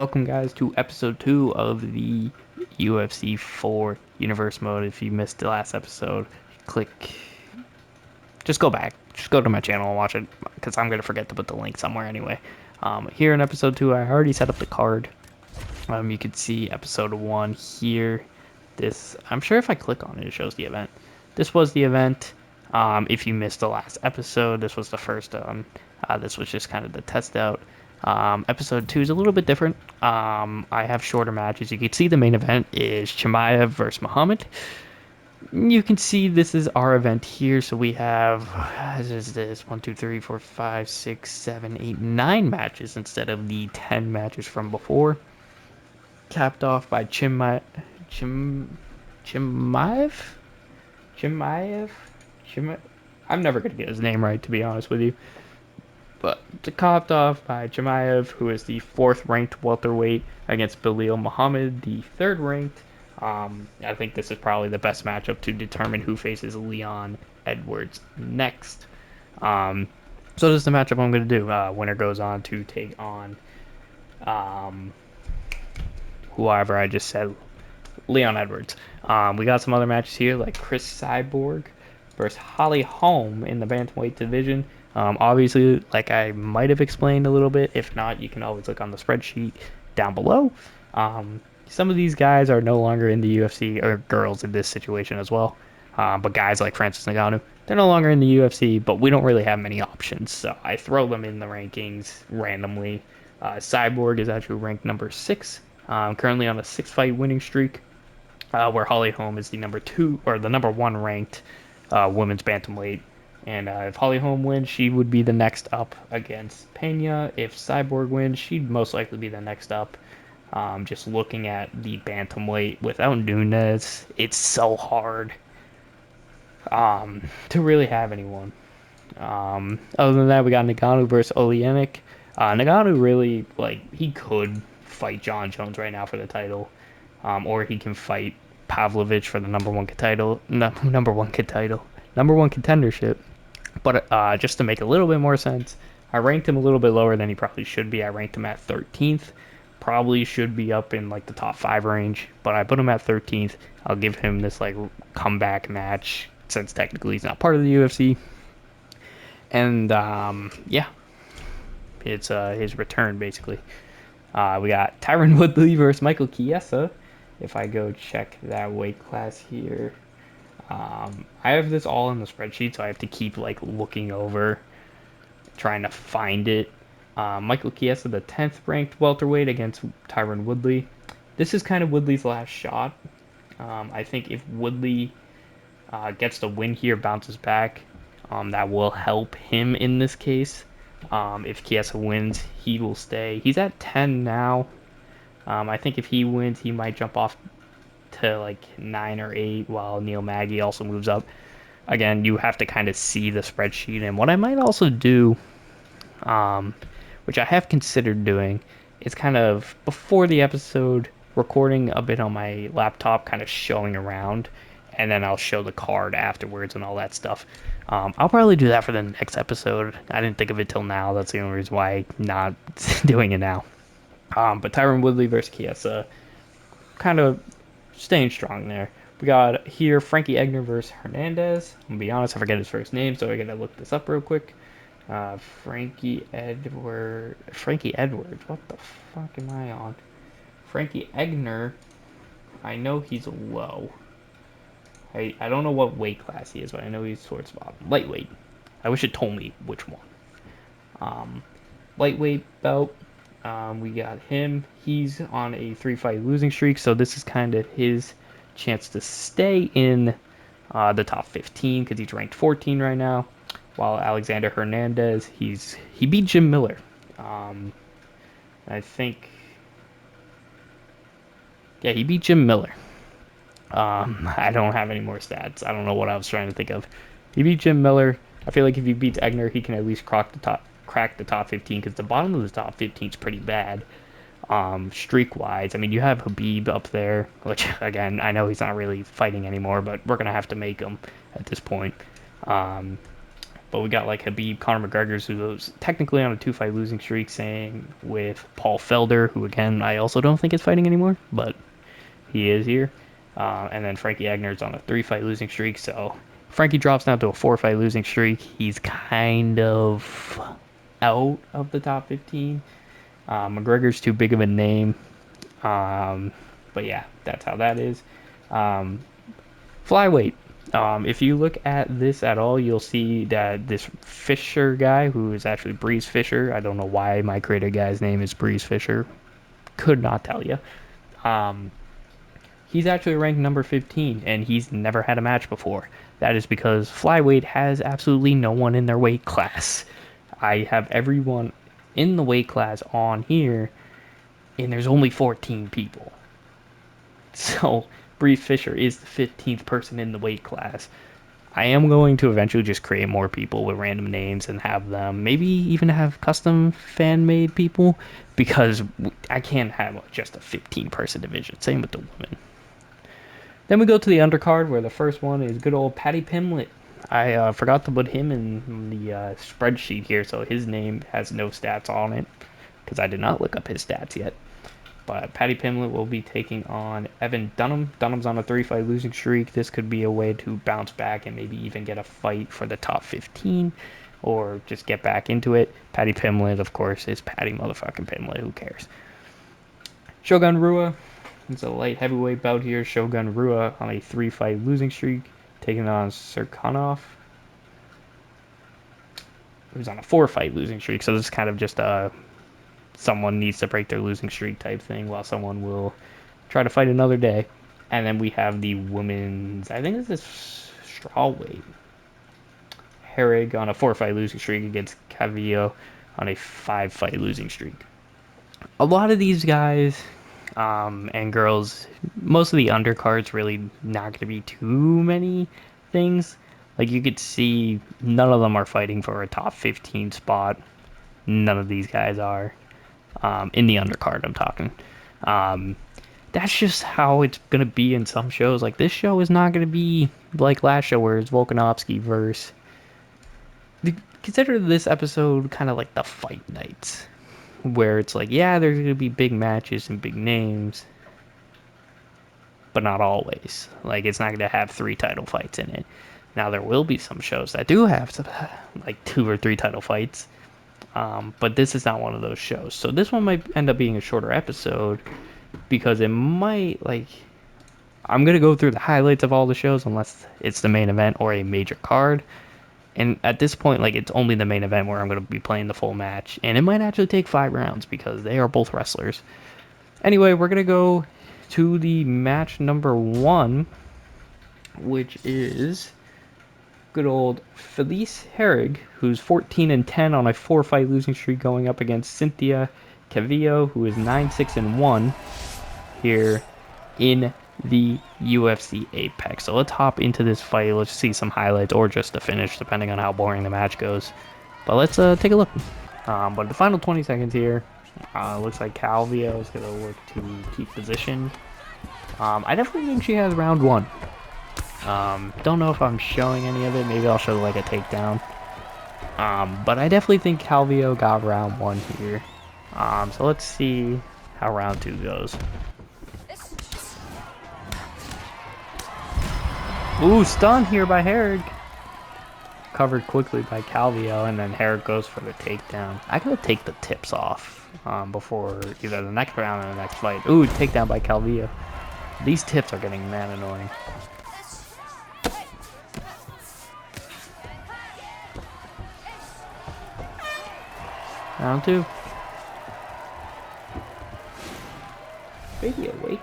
Welcome, guys, to episode 2 of the UFC 4 Universe Mode. If you missed the last episode, click. Just go back. Just go to my channel and watch it, because I'm going to forget to put the link somewhere anyway. Here in episode 2, I already set up the card. You can see episode 1 here. I'm sure if I click on it, it shows the event. This was the event. If you missed the last episode, this was the first. This was just kind of the test out. Episode 2 is a little bit different. I have shorter matches. You can see the main event is Chimaev versus Muhammad. You can see this is our event here. So we have, this 1, 2, 3, 4, 5, 6, 7, 8, 9 matches instead of the 10 matches from before. Capped off by Chimaev. Chimaev? Chimaev? I'm never going to get his name right, to be honest with you. But capped off by Chimaev, who is the 4th ranked welterweight, against Belal Muhammad, the 3rd ranked. I think this is probably the best matchup to determine who faces Leon Edwards next. So this is the matchup I'm going to do. Winner goes on to take on whoever I just said, Leon Edwards. We got some other matches here, like Chris Cyborg versus Holly Holm in the bantamweight division. Obviously, like I might have explained a little bit. If not, you can always look on the spreadsheet down below. Some of these guys are no longer in the UFC, or girls in this situation as well. But guys like Francis Ngannou, they're no longer in the UFC, but we don't really have many options. So I throw them in the rankings randomly. Cyborg is actually ranked number 6, currently on a 6-fight winning streak, where Holly Holm is the number 2 or the number 1 ranked women's bantamweight. And if Holly Holm wins, she would be the next up against Pena. If Cyborg wins, she'd most likely be the next up. Just looking at the bantamweight without Nunes, it's so hard to really have anyone. Other than that, we got Ngannou versus Oleanic. Ngannou really, he could fight John Jones right now for the title, or he can fight Pavlovich for the number one contendership. But just to make a little bit more sense, I ranked him a little bit lower than he probably should be. I ranked him at 13th. Probably should be up in like the top 5 range, but I put him at 13th. I'll give him this comeback match since technically he's not part of the UFC. And yeah, it's his return basically. We got Tyron Woodley versus Michael Chiesa. If I go check that weight class here, I have this all in the spreadsheet, so I have to keep looking over, trying to find it. Michael Chiesa, the 10th ranked welterweight, against Tyron Woodley. This is kind of Woodley's last shot. I think if Woodley gets the win here, bounces back, that will help him in this case. If Chiesa wins, he will stay. He's at 10 now. I think if he wins, he might jump off to 9 or 8, while Neil Magny also moves up. Again, you have to kind of see the spreadsheet. And what I might also do, which I have considered doing, is kind of before the episode, recording a bit on my laptop, kind of showing around, and then I'll show the card afterwards and all that stuff. I'll probably do that for the next episode. I didn't think of it till now. That's the only reason why I'm not doing it now. But Tyron Woodley versus Chiesa, kind of staying strong there. We got here Frankie Edgar versus Hernandez. I'm gonna be honest, I forget his first name, so I gotta look this up real quick. Frankie Edwards. What the fuck am I on? Frankie Egner. I know he's low. I don't know what weight class he is, but I know he's towards bottom. Lightweight. I wish it told me which one. Lightweight belt. We got him. He's on a 3-fight losing streak, so this is kind of his chance to stay in the top 15, because he's ranked 14 right now. While Alexander Hernandez, he beat Jim Miller. I think, yeah, he beat Jim Miller. I don't have any more stats. I don't know what I was trying to think of. He beat Jim Miller. I feel like if he beats Egner, he can at least crack the top 15, because the bottom of the top 15 is pretty bad. Streak wise, I mean, you have Habib up there, which again, I know he's not really fighting anymore, but we're gonna have to make him at this point. But we got like Habib, Conor McGregor's, who's technically on a 2-fight losing streak, same with Paul Felder, who again I also don't think is fighting anymore, but he is here. And then Frankie Agner's on a 3-fight losing streak, so Frankie drops down to a 4-fight losing streak. He's kind of out of the top 15. McGregor's too big of a name. But yeah, that's how that is. Um, Flyweight. If you look at this at all, you'll see that this Fisher guy, who is actually Breeze Fisher, I don't know why my creator guy's name is Breeze Fisher, could not tell you. Um, he's actually ranked number 15, and he's never had a match before. That is because Flyweight has absolutely no one in their weight class. I have everyone in the weight class on here, and there's only 14 people. So Breeze Fisher is the 15th person in the weight class. I am going to eventually just create more people with random names and have them maybe even have custom fan made people, because I can't have just a 15-person division. Same with the women. Then we go to the undercard, where the first one is good old Paddy Pimblett. I forgot to put him in the spreadsheet here, so his name has no stats on it because I did not look up his stats yet. But Paddy Pimblett will be taking on Evan Dunham. Dunham's on a 3-fight losing streak. This could be a way to bounce back and maybe even get a fight for the top 15 or just get back into it. Paddy Pimblett, of course, is Paddy motherfucking Pimblett. Who cares? Shogun Rua. It's a light heavyweight bout here. Shogun Rua on a 3-fight losing streak, taking on Serkanov, who's on a 4-fight losing streak. So this is kind of just a someone needs to break their losing streak type thing, while someone will try to fight another day. And then we have the women's, I think this is strawweight, Herrig on a 4-fight losing streak against Cavillo on a 5-fight losing streak. A lot of these guys and girls, most of the undercards really not going to be too many things. Like you could see, none of them are fighting for a top 15 spot. None of these guys are. In the undercard, I'm talking. That's just how it's going to be in some shows. Like, this show is not going to be like last show where it's Volkanovski versus... Consider this episode kind of like the fight nights, where it's like, yeah, there's going to be big matches and big names, but not always. Like, it's not going to have 3 title fights in it. Now, there will be some shows that do have some, like 2 or 3 title fights. But this is not one of those shows. So this one might end up being a shorter episode, because it might, like, I'm going to go through the highlights of all the shows unless it's the main event or a major card. And at this point, like, it's only the main event where I'm going to be playing the full match. And it might actually take 5 rounds because they are both wrestlers. Anyway, we're going to go to the match number 1, which is good old Felice Herrig, who's 14-10 on a 4-fight losing streak, going up against Cynthia Cavillo, who is 9-6-1 here in the UFC Apex. So let's hop into this fight. Let's see some highlights or just the finish, depending on how boring the match goes. But let's take a look. But the final 20 seconds here, looks like Cavillo is going to look to keep position. I definitely think she has round 1. Don't know if I'm showing any of it. Maybe I'll show like a takedown. But I definitely think Cavillo got round 1 here. So let's see how round 2 goes. Ooh, stun here by Herrig. Covered quickly by Cavillo, and then Herrig goes for the takedown. I gotta take the tips off before either the next round or the next fight. Ooh, takedown by Cavillo. These tips are getting mad annoying. Round 2. Baby awake.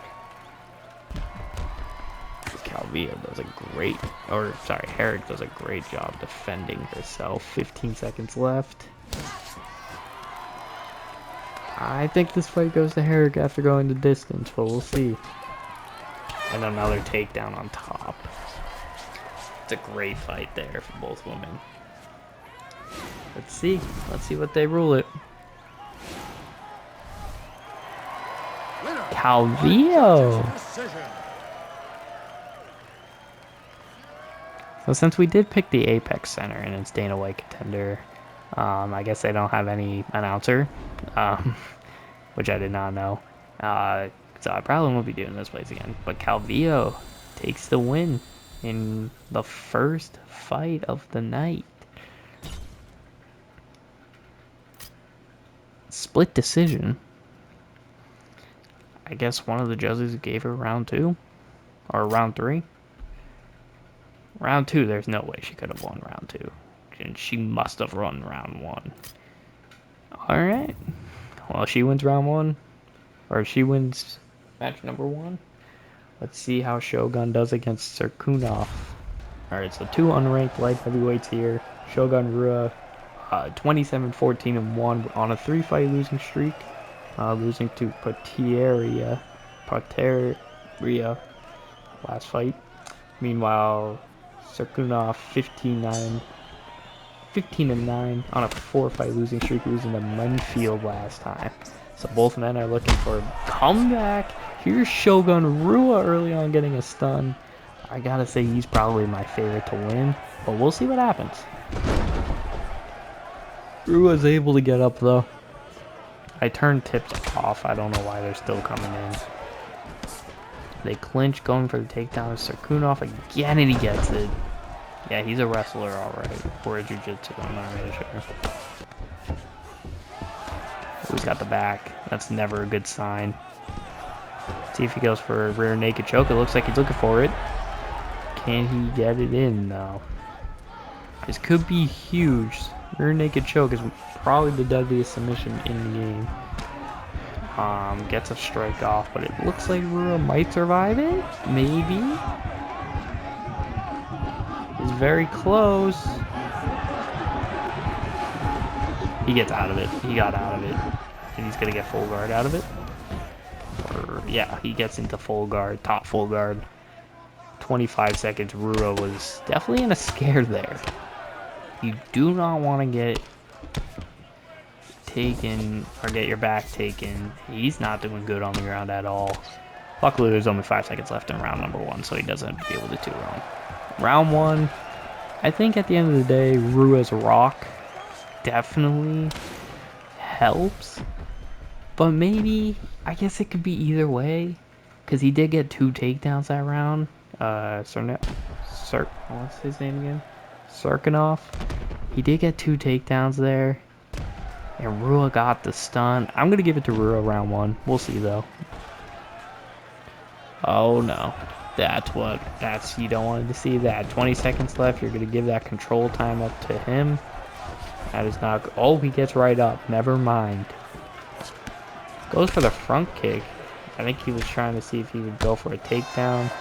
Cavillo does a great, Herrig does a great job defending herself. 15 seconds left. I think this fight goes to Herrig after going the distance, but we'll see. And another takedown on top. It's a great fight there for both women. Let's see what they rule it. Cavillo. So since we did pick the Apex Center and it's Dana White contender, I guess they don't have any announcer, um, which I did not know. So I probably won't be doing this place again. But Calvillo takes the win in the first fight of the night. Split decision. I guess one of the judges gave her round 2 or round 3. Round 2, there's no way she could have won round 2. And she must have run round 1. Alright. Well, she wins round 1. Or she wins match number 1. Let's see how Shogun does against Serkunov. Alright, so 2 unranked light heavyweights here. Shogun Rua, 27-14-1 on a 3-fight losing streak. Losing to Pateria last fight. Meanwhile, Serkunov 15-9 on a 4-fight losing streak, losing to Munfield last time. So both men are looking for a comeback. Here's Shogun Rua early on getting a stun. I gotta say he's probably my favorite to win, but we'll see what happens. Rua's able to get up though. I turned tips off. I don't know why they're still coming in. They clinch, going for the takedown of Serkunov again, and he gets it. Yeah, he's a wrestler, alright. Or a jiu-jitsu, I'm not really sure. He's got the back. That's never a good sign. See if he goes for a rear naked choke. It looks like he's looking for it. Can he get it in, though? This could be huge. Rear naked choke is probably the deadliest submission in the game. Gets a strike off, but it looks like Rua might survive it. Maybe. It's very close. He gets out of it. He got out of it. And he's going to get full guard out of it. Or, yeah, he gets into full guard, top full guard. 25 seconds. Rua was definitely in a scare there. You do not want to get taken or get your back taken. He's not doing good on the ground at all. Luckily, there's only 5 seconds left in round number 1, so he doesn't deal with it too wrong. Round 1, I think at the end of the day, Rua's rock definitely helps. But maybe, I guess it could be either way. Because he did get 2 takedowns that round. What's his name again? Serkunov. He did get 2 takedowns there. And Rua got the stun. I'm going to give it to Rua round 1. We'll see, though. Oh, no. You don't want to see that. 20 seconds left. You're going to give that control time up to him. That is not... Oh, he gets right up. Never mind. Goes for the front kick. I think he was trying to see if he would go for a takedown.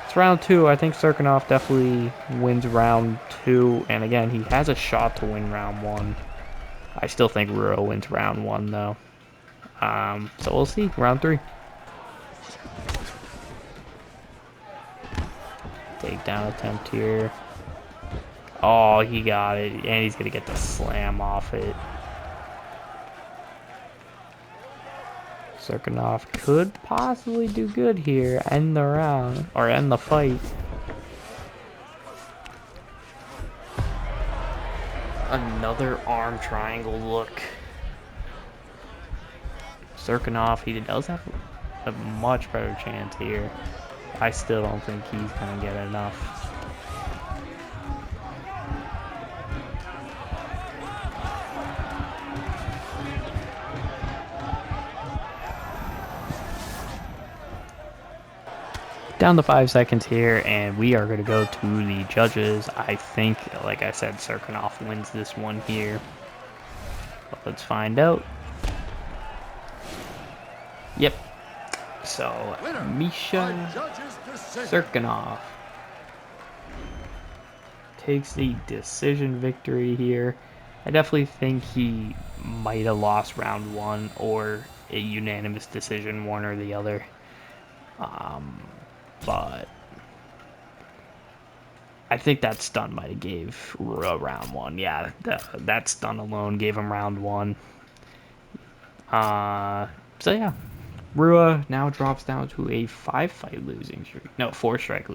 It's round 2. I think Serkunov definitely wins round 2. And again, he has a shot to win round 1. I still think Rua wins round 1, though. So we'll see. Round 3. Takedown attempt here. Oh, he got it. And he's going to get the slam off it. Serkunov could possibly do good here. End the round. Or end the fight. Another arm triangle look. Serkunov, he does have a much better chance here. I still don't think he's going to get enough. Down to 5 seconds here, and we are going to go to the judges. I think, like I said, Serkunov wins this one here. But let's find out. Yep. So, Misha Serkunov takes the decision victory here. I definitely think he might have lost round 1 or a unanimous decision, one or the other. But I think that stun might have gave Rua round 1. Yeah, that stun alone gave him round 1. So yeah, Rua now drops down to a 5-fight losing streak. No, 4-strike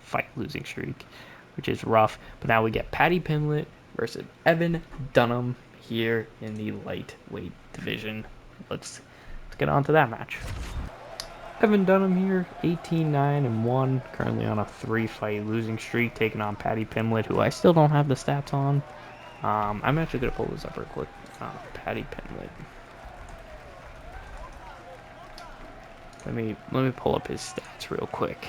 fight losing streak. which is rough. But now we get Paddy Pimblett versus Evan Dunham here in the lightweight division. Let's get on to that match. Evan Dunham here, 18-9-1, currently on a 3-fight losing streak, taking on Paddy Pimblett, who I still don't have the stats on. I'm actually gonna pull this up real quick. Paddy Pimblett. Let me pull up his stats real quick.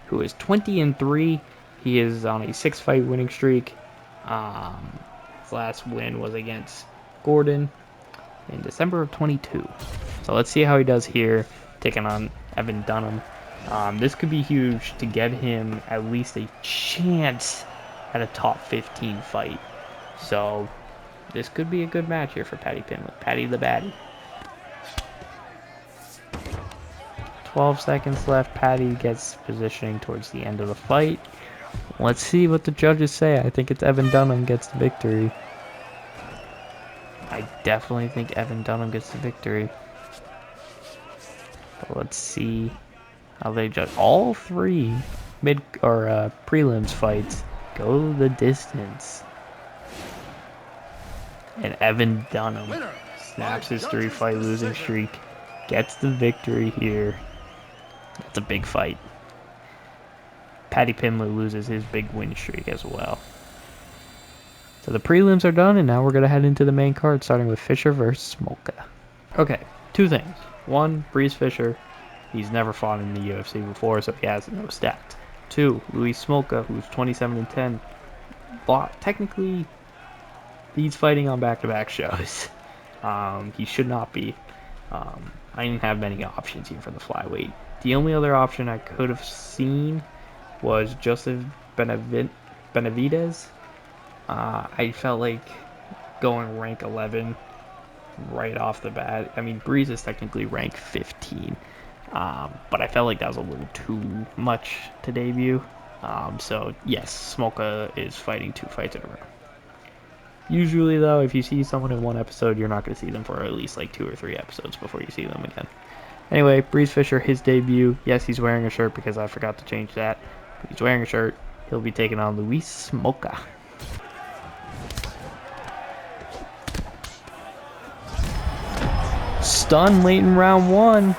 Who is 20-3? He is on a 6-fight winning streak. His last win was against Gordon in December of 22. So let's see how he does here, taking on Evan Dunham. This could be huge to get him at least a chance at a top 15 fight. So this could be a good match here for Paddy Pimblett. Paddy the Baddy. 12 seconds left. Paddy gets positioning towards the end of the fight. Let's see what the judges say. I think it's Evan Dunham gets the victory. I definitely think Evan Dunham gets the victory. But let's see how they judge. All three prelims fights go the distance. And Evan Dunham snaps his 3-fight losing streak, gets the victory here. That's a big fight. Paddy Pimblett loses his big win streak as well. So the prelims are done, and now we're going to head into the main card, starting with Fisher versus Smolka. Okay, two things. One, Breeze Fisher. He's never fought in the UFC before, so he has no stats. Two, Luis Smolka, who's 27-10. Technically, he's fighting on back-to-back shows. He should not be. I didn't have many options here for the flyweight. The only other option I could have seen was Joseph Benavidez. I felt like going rank 11 right off the bat. I mean, Breeze is technically rank 15, but I felt like that was a little too much to debut. So yes, Smolka is fighting 2 fights in a row. Usually, though, if you see someone in one episode, you're not going to see them for at least like 2 or 3 episodes before you see them again. Anyway, Breeze Fisher, his debut. Yes, he's wearing a shirt because I forgot to change that. But he's wearing a shirt. He'll be taking on Luis Smolka. Stun late in round 1.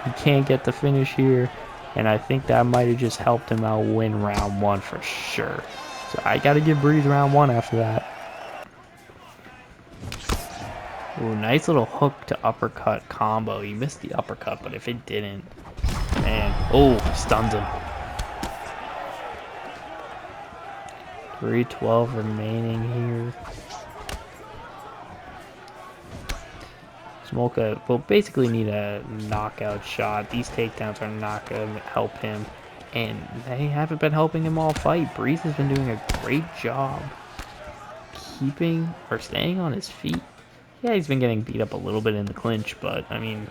He can't get the finish here. And I think that might have just helped him out win round 1 for sure. So I got to give Breeze round 1 after that. Ooh, nice little hook to uppercut combo. He missed the uppercut, but if it didn't, man. Oh, stuns him. 3:12 remaining here. Smolka will basically need a knockout shot. These takedowns are not going to help him, and they haven't been helping him all fight. Breeze has been doing a great job staying on his feet. Yeah, he's been getting beat up a little bit in the clinch, but, I mean,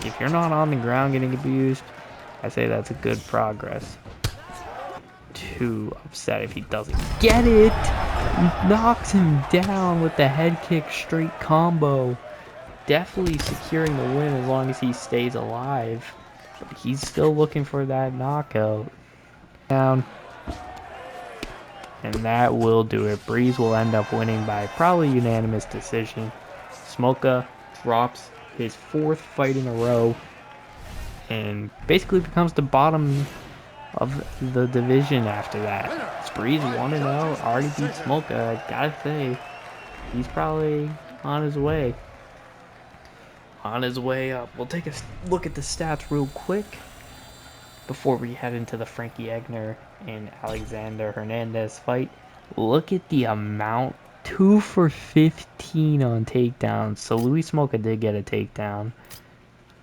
if you're not on the ground getting abused, I say that's a good progress. Too upset if he doesn't get it. He knocks him down with the head kick straight combo. Definitely securing the win as long as he stays alive. But he's still looking for that knockout. Down. And that will do it. Breeze will end up winning by probably unanimous decision. Smolka drops his 4th fight in a row and basically becomes the bottom of the division after that. Breeze 1-0, already beat Smolka. I gotta say, he's probably on his way. On his way up. We'll take a look at the stats real quick before we head into the Frankie Edgar and Alexander Hernandez fight. Look at the amount. 2 for 15 on takedowns. So Luis Smolka did get a takedown,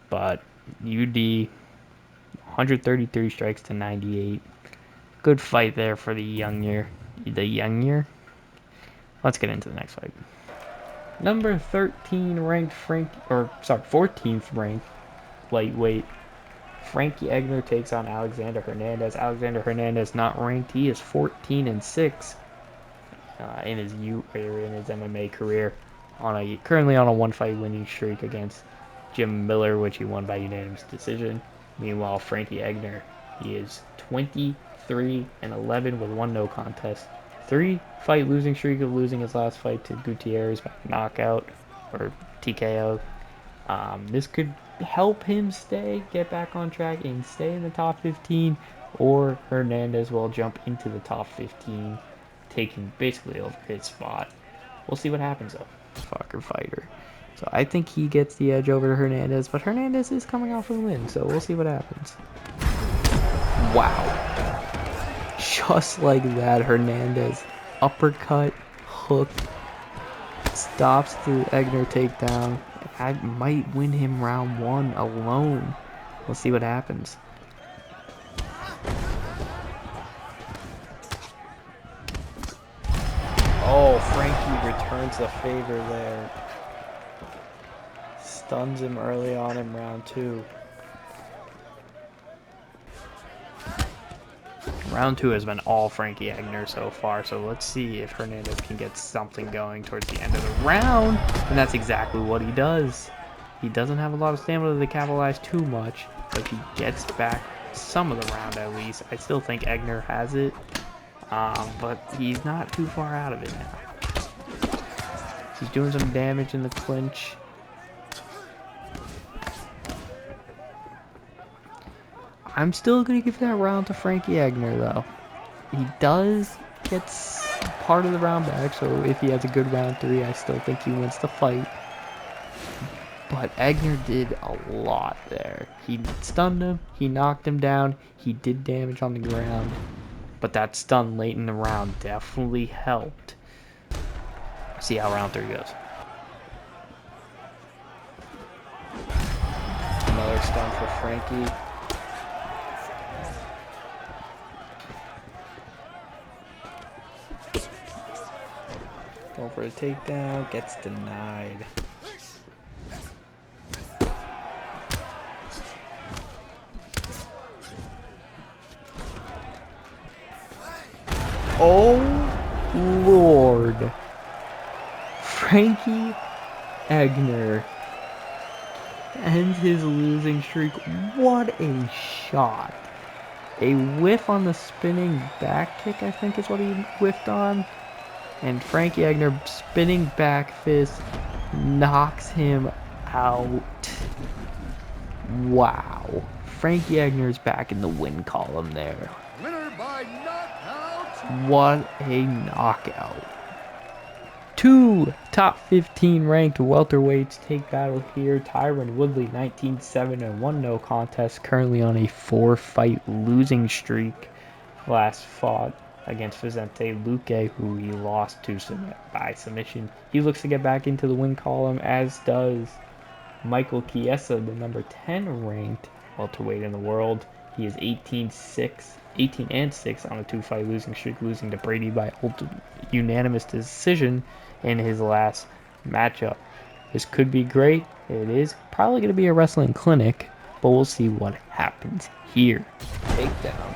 but UD 133 strikes to 98. Good fight there for the young year. Let's get into the next fight. Number 13 ranked 14th ranked lightweight Frankie Edgar takes on Alexander Hernandez. Alexander Hernandez not ranked. He is 14-6 in his MMA career. Currently on a 1-fight winning streak against Jim Miller, which he won by unanimous decision. Meanwhile, Frankie Edgar, he is 20 3-11 with 1 no contest. 3-fight losing streak of losing his last fight to Gutierrez by knockout or TKO. This could help him get back on track and stay in the top 15, or Hernandez will jump into the top 15, taking basically over his spot. We'll see what happens though. Fucker fighter. So I think he gets the edge over Hernandez, but Hernandez is coming off a win, so we'll see what happens. Wow. Just like that, Hernandez uppercut, hook, stops the Egner takedown. I might win him round 1 alone. We'll see what happens. Oh, Frankie returns the favor there. Stuns him early on in round 2. Round 2 has been all Frankie Egner so far, so let's see if Hernandez can get something going towards the end of the round. And that's exactly what he does. He doesn't have a lot of stamina to capitalize too much, but he gets back some of the round at least. I still think Egner has it, but he's not too far out of it now. He's doing some damage in the clinch. I'm still going to give that round to Frankie Egner, though. He does get part of the round back, so if he has a good round 3, I still think he wins the fight. But Egner did a lot there. He stunned him, he knocked him down, he did damage on the ground. But that stun late in the round definitely helped. See how round 3 goes. Another stun for Frankie. Going for a takedown, gets denied. Oh Lord. Frankie Egner ends his losing streak. What a shot. A whiff on the spinning back kick, I think is what he whiffed on. And Frankie Egner spinning back fist knocks him out. Wow. Frankie Egner's back in the win column there. Winner by knockout. What a knockout. 2 top 15 ranked welterweights take battle here. Tyron Woodley, 19-7 and 1 no contest, currently on a 4-fight losing streak. Last fought against Vicente Luque, who he lost to by submission. He looks to get back into the win column, as does Michael Chiesa, the number 10 ranked welterweight in the world. He is 18-6 on a 2-fight losing streak, losing to Brady by unanimous decision in his last matchup. This could be great. It is probably going to be a wrestling clinic, but we'll see what happens here. Takedown.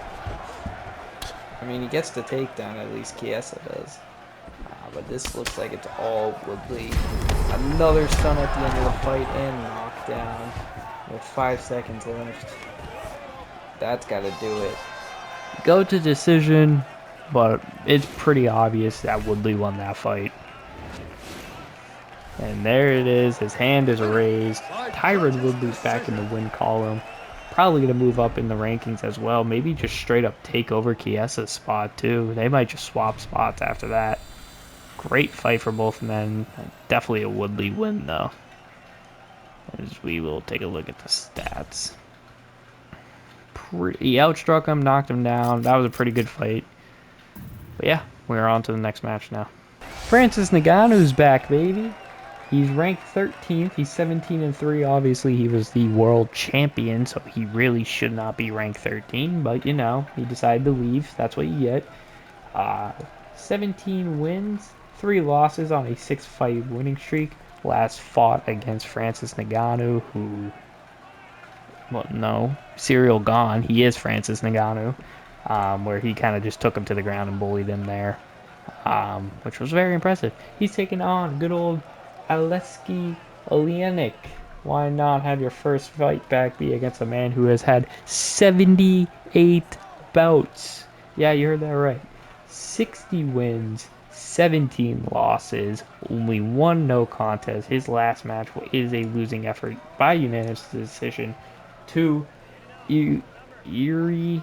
I mean, he gets the takedown, at least Chiesa does. But this looks like it's all Woodley. Another stun at the end of the fight and knockdown with 5 seconds left. That's got to do it. Go to decision, but it's pretty obvious that Woodley won that fight. And there it is. His hand is raised. Tyron Woodley's back in the win column. Probably going to move up in the rankings as well. Maybe just straight up take over Chiesa's spot too. They might just swap spots after that. Great fight for both men. Definitely a Woodley win though. As we will take a look at the stats. He outstruck him, knocked him down. That was a pretty good fight. But yeah, we're on to the next match now. Francis Ngannou's back, baby. He's ranked 13th. He's 17-3. Obviously, he was the world champion, so he really should not be ranked 13. But, you know, he decided to leave. That's what you get. 17 wins, 3 losses on a 6-fight winning streak. Last fought against Francis Ngannou, who... Well, no. Serial gone. He is Francis Ngannou. Where he kind of just took him to the ground and bullied him there. Which was very impressive. He's taking on good old Aleksei Oleinik. Why not have your first fight back be against a man who has had 78 bouts Yeah, you heard that right. 60 wins, 17 losses, only one no contest. His last match is a losing effort by unanimous decision to Erie.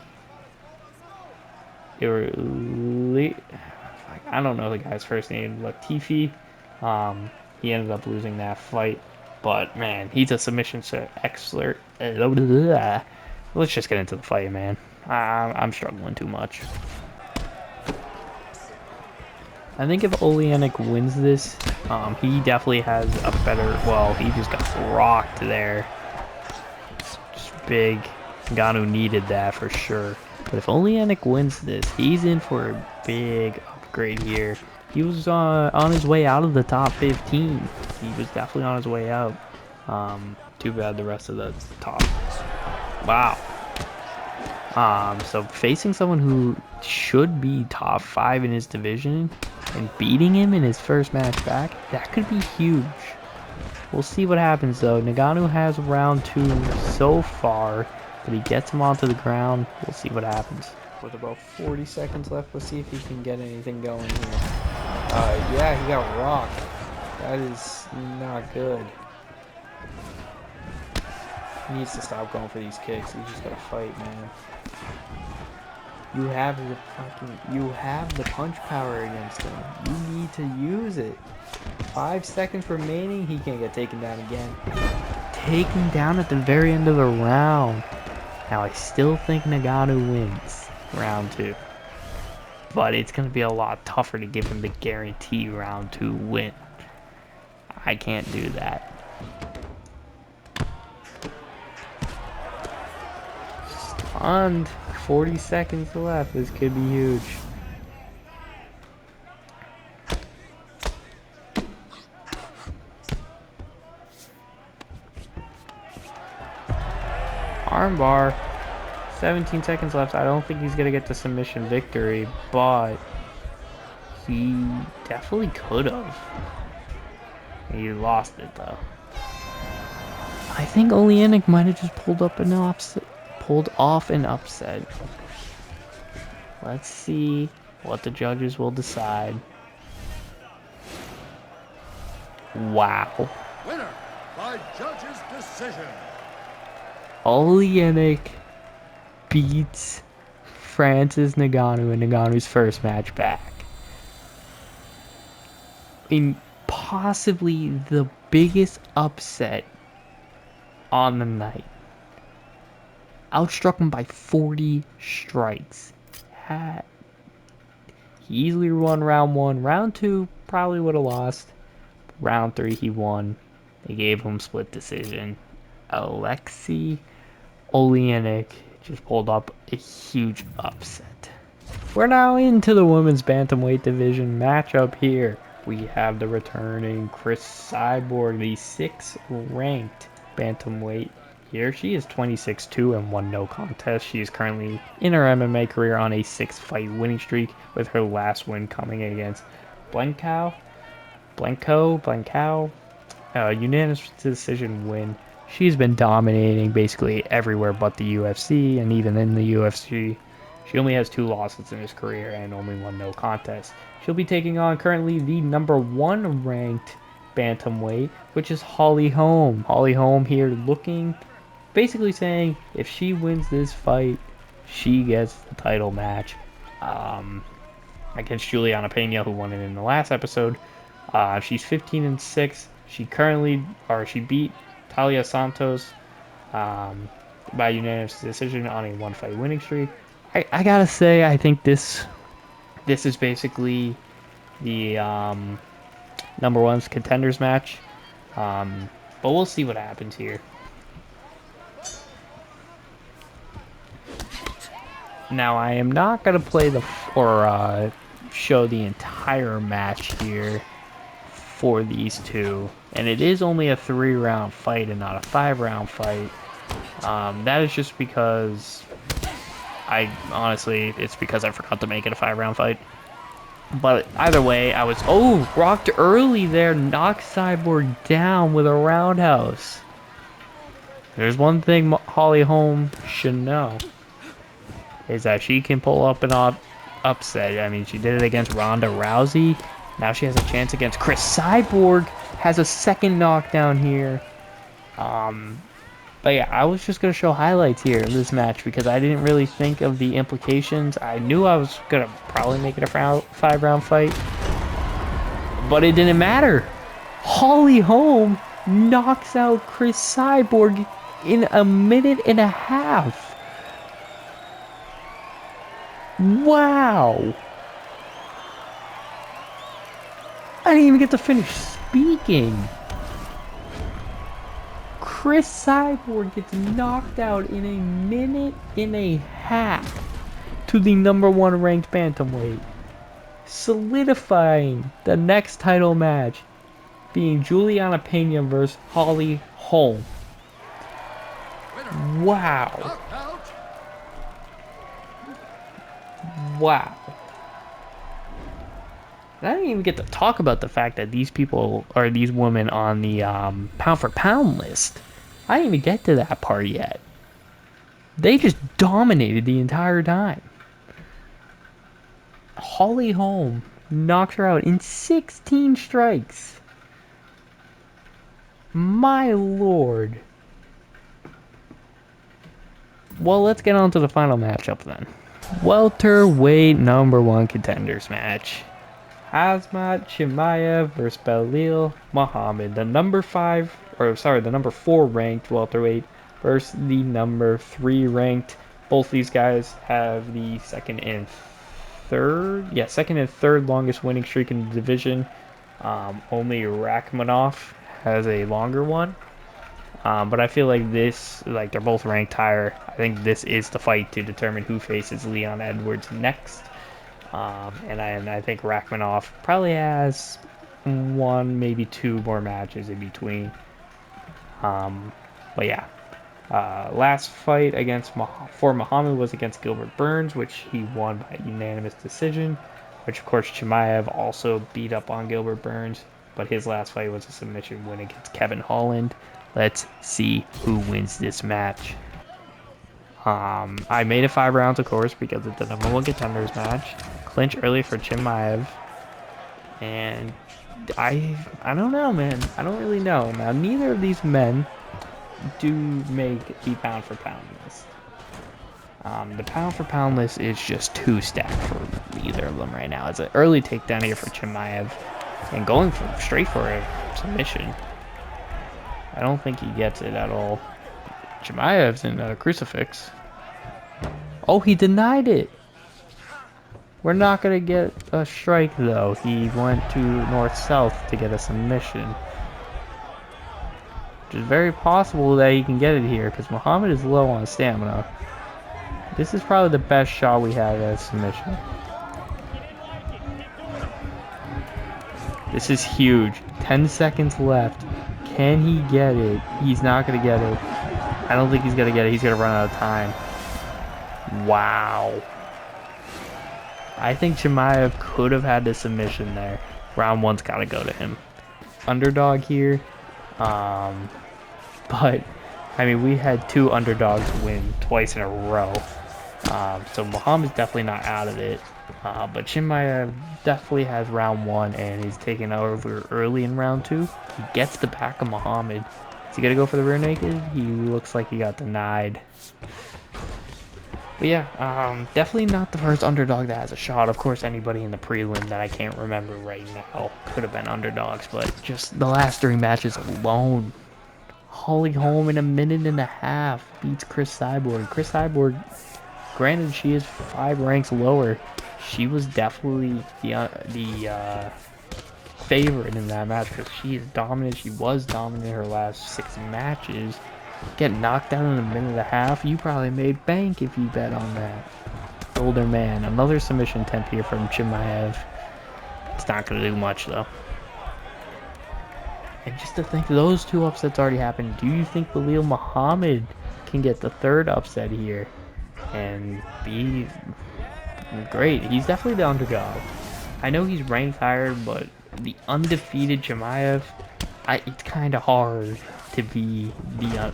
I don't know the guy's first name. Latifi. He ended up losing that fight, but man, he's a submission expert. Let's just get into the fight, man. I'm struggling too much. I think if Oleanic wins this, he definitely has a better. Well, he just got rocked there. Just big. Ngannou needed that for sure. But if Oleanic wins this, he's in for a big upgrade here. He was on his way out of the top 15. He was definitely on his way out. Too bad the rest of the top. Wow. So facing someone who should be top 5 in his division and beating him in his first match back, that could be huge. We'll see what happens though. Ngannou has round 2 so far, but he gets him onto the ground. We'll see what happens. With about 40 seconds left, let's see if he can get anything going here. Yeah, he got rocked. That is not good. He needs to stop going for these kicks. He's just gotta fight, man. You have the punch power against him. You need to use it. 5 seconds remaining. He can't get taken down again. Taken down at the very end of the round. Now I still think Ngannou wins round 2, but it's gonna be a lot tougher to give him the guarantee round 2 win. I can't do that. Stunned. 40 seconds left. This could be huge. Armbar. 17 seconds left. I don't think he's gonna get the submission victory, but he definitely could have. He lost it though. I think Oleanic might have just pulled off an upset. Let's see what the judges will decide. Wow. Winner by judge's decision. Oleanic beats Francis Ngannou in Ngannou's first match back. In possibly the biggest upset on the night. Outstruck him by 40 strikes. He easily won round 1. Round 2 probably would have lost. Round 3 he won. They gave him split decision. Alexei Oleanic just pulled up a huge upset. We're now into the women's bantamweight division matchup here. We have the returning Chris Cyborg, the 6th ranked bantamweight here. She is 26-2 and 1 no contest. She is currently in her MMA career on a 6-fight winning streak, with her last win coming against Blanco, unanimous decision win. She's been dominating basically everywhere but the UFC, and even in the UFC, she only has 2 losses in her career and only 1 no contest. She'll be taking on currently the number 1 ranked bantamweight, which is Holly Holm. Holly Holm here looking, basically saying if she wins this fight, she gets the title match against Juliana Pena, who won it in the last episode. She's 15-6. She beat Talia Santos by unanimous decision on a 1-fight winning streak. I gotta say, I think this is basically the number 1's contenders match, but we'll see what happens here. Now I am not gonna play show the entire match here for these two, and it is only a 3-round fight and not a 5-round fight. That is just because it's because I forgot to make it a 5-round fight. But either way, I was rocked early there, knocked Cyborg down with a roundhouse. There's one thing Holly Holm should know. is that she can pull up an upset. I mean, she did it against Ronda Rousey. Now she has a chance against Chris Cyborg. Has a second knockdown here. But yeah, I was just going to show highlights here of this match because I didn't really think of the implications. I knew I was going to probably make it a 5-round fight, but it didn't matter. Holly Holm knocks out Chris Cyborg in a minute and a half. Wow. I didn't even get to finish speaking. Chris Cyborg gets knocked out in a minute and a half to the #1 ranked bantamweight, solidifying the next title match being Juliana Pena versus Holly Holm. Wow. Wow. And I didn't even get to talk about the fact that these people are these women on the pound for pound list. I didn't even get to that part yet. They just dominated the entire time. Holly Holm knocks her out in 16 strikes. My lord. Well, let's get on to the final matchup then. Welterweight #1 contenders match. Khamzat Chimaev versus Belal Muhammad, the number 4 ranked welterweight versus the number 3 ranked. Both these guys have the second and third longest winning streak in the division. Only Rakhmonov has a longer one. But I feel like they're both ranked higher. I think this is the fight to determine who faces Leon Edwards next. And I think Rakhmonov probably has 1, maybe 2 more matches in between. But yeah, last fight for Muhammad was against Gilbert Burns, which he won by unanimous decision. Which of course Chimaev also beat up on Gilbert Burns, but his last fight was a submission win against Kevin Holland. Let's see who wins this match. I made it 5 rounds, of course, because of the #1 contenders match. Clinch early for Chimaev. And I don't know, man. I don't really know. Now, neither of these men do make the pound for pound list. The pound for pound list is just too stacked for either of them right now. It's an early takedown here for Chimaev. And going straight for a submission. I don't think he gets it at all. Chimaev's in a crucifix. Oh, he denied it. We're not going to get a strike, though. He went to north-south to get a submission. Which is very possible that he can get it here, because Muhammad is low on stamina. This is probably the best shot we have at a submission. This is huge. 10 seconds left. Can he get it? He's not going to get it. I don't think he's going to get it. He's going to run out of time. Wow. I think Chimaev could have had the submission there. Round 1's got to go to him. Underdog here. But, I mean, we had 2 underdogs win twice in a row. So Muhammad's definitely not out of it. But Chimaev definitely has round 1 and he's taking over early in round 2. He gets the back of Muhammad. Is he going to go for the rear naked? He looks like he got denied. But yeah, definitely not the first underdog that has a shot. Of course, anybody in the prelim that I can't remember right now could have been underdogs. But just the last 3 matches alone. Holly Holm in a minute and a half beats Chris Cyborg. Chris Cyborg, granted, she is 5 ranks lower. She was definitely the favorite in that match because she is dominant. She was dominant in her last 6 matches. Get knocked out in a minute and a half. You probably made bank if you bet on that. Older man. Another submission attempt here from Chimaev. It's not going to do much though. And just to think those 2 upsets already happened, do you think Belal Muhammad can get the 3rd upset here and be great? He's definitely the underdog. I know he's ranked higher, but the undefeated Chimaev, it's kind of hard to be the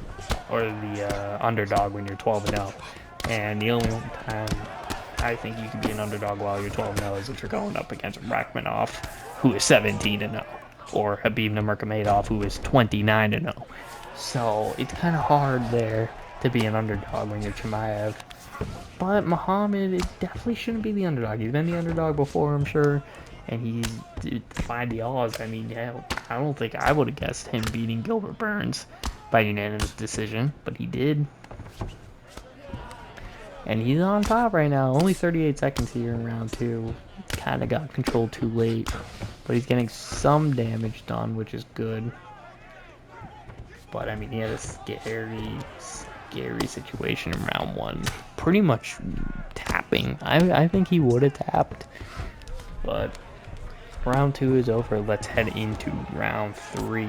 underdog when you're 12-0. And the only time I think you can be an underdog while you're 12-0 is if you're going up against Rakhmonov, who is 17-0, or Khabib Nurmagomedov, who is 29-0. So it's kind of hard there to be an underdog when you're Chimaev. But Muhammad, it definitely shouldn't be the underdog. He's been the underdog before, I'm sure. And he's defied the odds. I mean, hell, I don't think I would have guessed him beating Gilbert Burns by unanimous decision, but he did. And he's on top right now. Only 38 seconds here in round 2. Kind of got controlled too late. But he's getting some damage done, which is good. But, I mean, he had a scary situation in round 1. Pretty much tapping. I think he would have tapped. But round 2 is over. Let's head into round 3.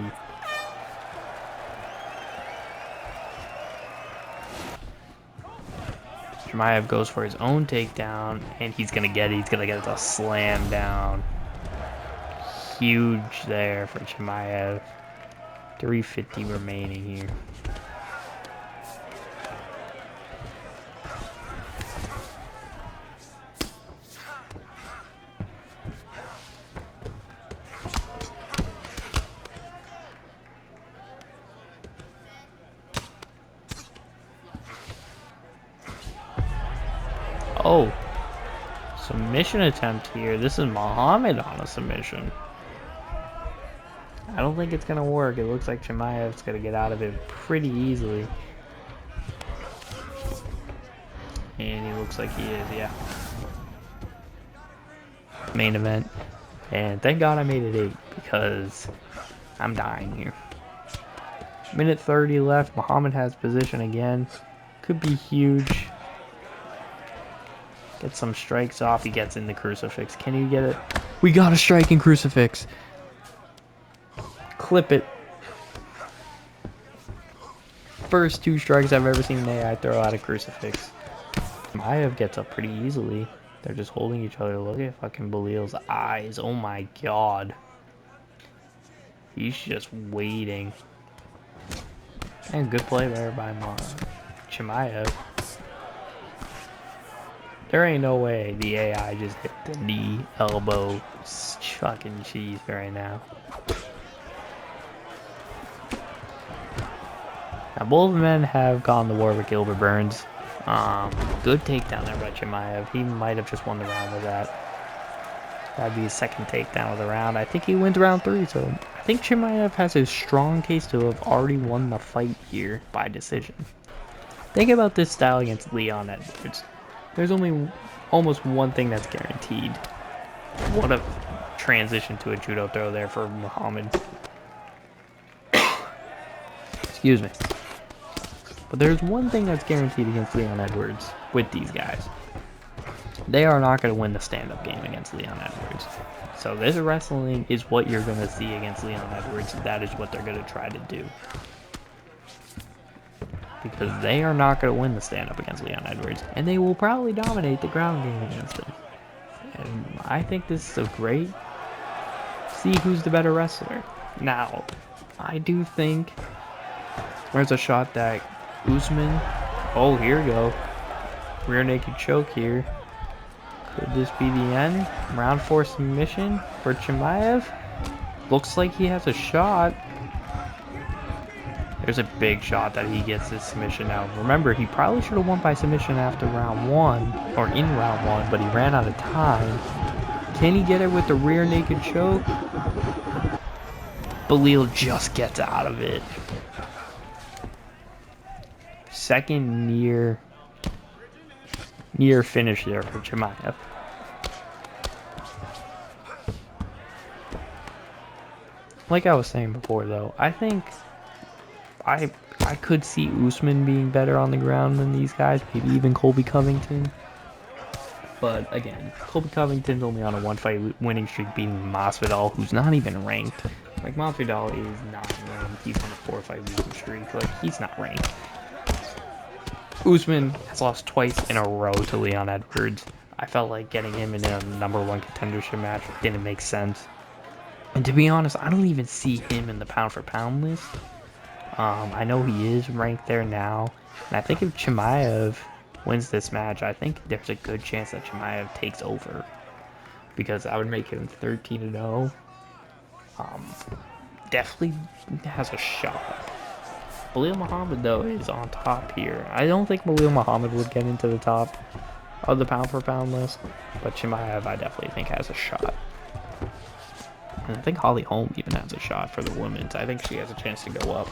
Chimaev goes for his own takedown, and he's gonna get it. He's gonna get a slam down. Huge there for Chimaev. 350 remaining here. Oh, submission attempt here. This is Muhammad on a submission. I don't think it's going to work. It looks like Chimaev's going to get out of it pretty easily. And he looks like he is, yeah. Main event. And thank God I made it 8 because I'm dying here. Minute 30 left. Muhammad has position again. Could be huge. Get some strikes off. He gets in the crucifix. Can you get it? We got a striking crucifix. Clip it. First 2 strikes I've ever seen an AI throw out a crucifix. Chimaev gets up pretty easily. They're just holding each other. Look at fucking Belil's eyes. Oh my god. He's just waiting. And good play there by Chimaev. There ain't no way the AI just hit the knee, elbow, fucking cheese right now. Now both men have gone to war with Gilbert Burns. Good takedown there by Chimaev. He might have just won the round with that. That'd be his second takedown of the round. I think he wins round 3, so I think Chimaev has a strong case to have already won the fight here by decision. Think about this style against Leon Edwards. There's only almost one thing that's guaranteed. What a transition to a judo throw there for Muhammad. Excuse me. But there's one thing that's guaranteed against Leon Edwards with these guys. They are not going to win the stand-up game against Leon Edwards. So this wrestling is what you're going to see against Leon Edwards. That is what they're going to try to do. Because they are not going to win the stand-up against Leon Edwards. And they will probably dominate the ground game against him. And I think this is a great... See who's the better wrestler. Now, I do think... There's a shot that Usman... Oh, here we go. Rear naked choke here. Could this be the end? Round 4 submission for Chimaev. Looks like he has a shot. There's a big shot that he gets this submission out. Remember, he probably should have won by submission after round 1, or in round 1, but he ran out of time. Can he get it with the rear naked choke? Belil just gets out of it. Second near finish there for Chimaev. Like I was saying before, though, I think I could see Usman being better on the ground than these guys, maybe even Colby Covington. But again, Colby Covington's only on a 1-fight winning streak, beating Masvidal, who's not even ranked. Like, Masvidal is not ranked. He's on a 4-fight losing streak. Like, he's not ranked. Usman has lost twice in a row to Leon Edwards. I felt like getting him in a #1 contendership match didn't make sense. And to be honest, I don't even see him in the pound-for-pound list. I know he is ranked there now. And I think if Chimaev wins this match, I think there's a good chance that Chimaev takes over, because I would make him 13-0. Definitely has a shot. Belal Muhammad, though, is on top here. I don't think Belal Muhammad would get into the top of the pound-for-pound list, but Chimaev, I definitely think, has a shot. And I think Holly Holm even has a shot for the women's. I think she has a chance to go up.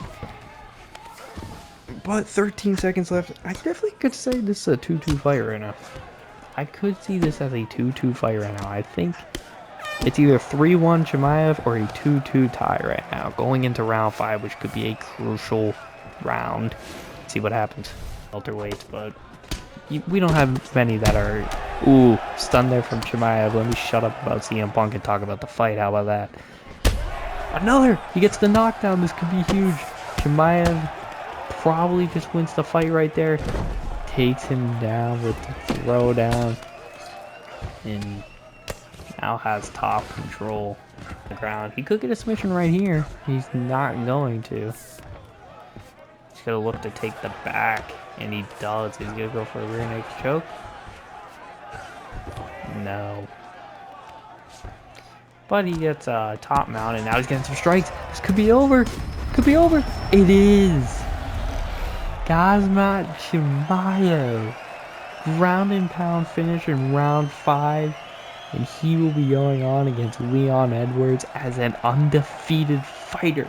But 13 seconds left. I definitely could say this is a 2-2 fight right now. I could see this as a 2-2 fight right now. I think it's either 3-1 Chimaev or a 2-2 tie right now, going into round 5, which could be a crucial round. See what happens. Welterweights, but we don't have many that are... Ooh, stun there from Chimaev. Let me shut up about CM Punk and talk about the fight. How about that? Another! He gets the knockdown. This could be huge. Chimaev probably just wins the fight right there. Takes him down with the throwdown. And now has top control on the ground. He could get a submission right here. He's not going to. He's going to look to take the back. And he does. He's going to go for a rear naked choke. No. But he gets top mount, and now he's getting some strikes. This could be over. Could be over. It is. Khamzat Chimaev. Ground and pound finish in round 5. And he will be going on against Leon Edwards as an undefeated fighter.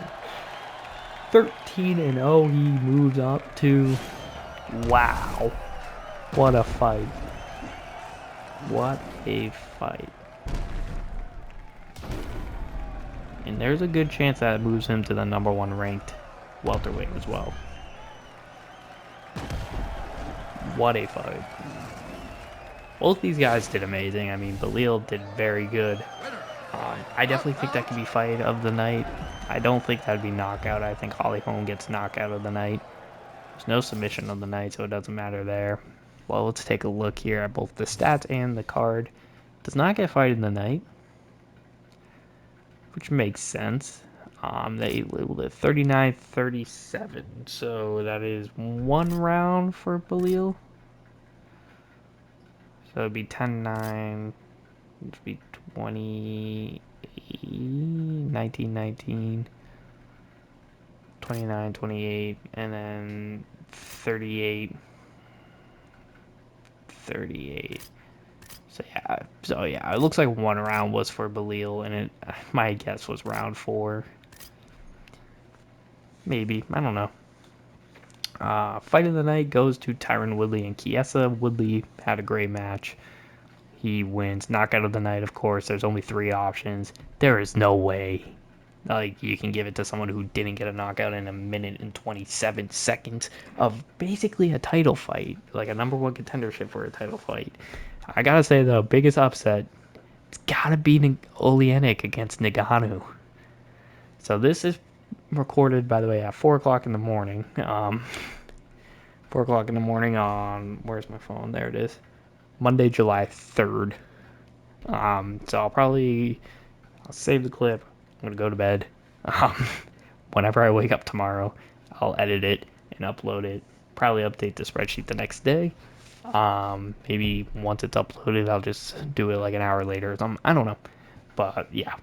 13-0 he moves up to. Wow. What a fight. What a fight. And there's a good chance that moves him to the #1 ranked welterweight as well. What a fight. Both these guys did amazing. I mean, Belal did very good. I definitely think that could be fight of the night. I don't think that'd be knockout. I think Holly Holm gets knockout of the night. There's no submission of the night, so it doesn't matter there. Well, let's take a look here at both the stats and the card. Does not get fight of the night, which makes sense. They labeled it 39-37, so that is 1 round for Belal. So it'd be 10-9, it'd be 20, 19-19, 29-28, and then 38. So yeah, it looks like 1 round was for Belal, and my guess was round 4. Maybe, I don't know. Fight of the night goes to Tyron Woodley and Chiesa. Woodley had a great match. He wins. Knockout of the night, of course. There's only 3 options. There is no way like you can give it to someone who didn't get a knockout in 1 minute and 27 seconds of basically a title fight, like a #1 contendership for a title fight. I gotta say, the biggest upset, it's gotta be Oleanic against Ngannou. So this is recorded, by the way, at 4 o'clock in the morning. 4 o'clock in the morning on, where's my phone? There it is. Monday, July 3rd. So I'll save the clip. I'm gonna go to bed. Whenever I wake up tomorrow, I'll edit it and upload it. Probably update the spreadsheet the next day. Maybe once it's uploaded, I'll just do it like an hour later or something. I don't know. But yeah,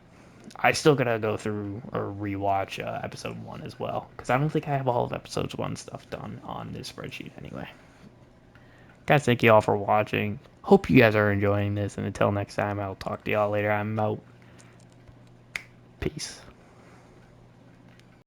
I still gotta go through or rewatch episode 1 as well, because I don't think I have all of episodes 1 stuff done on this spreadsheet anyway. Guys, thank you all for watching. Hope you guys are enjoying this, and until next time, I'll talk to y'all later. I'm out. Peace.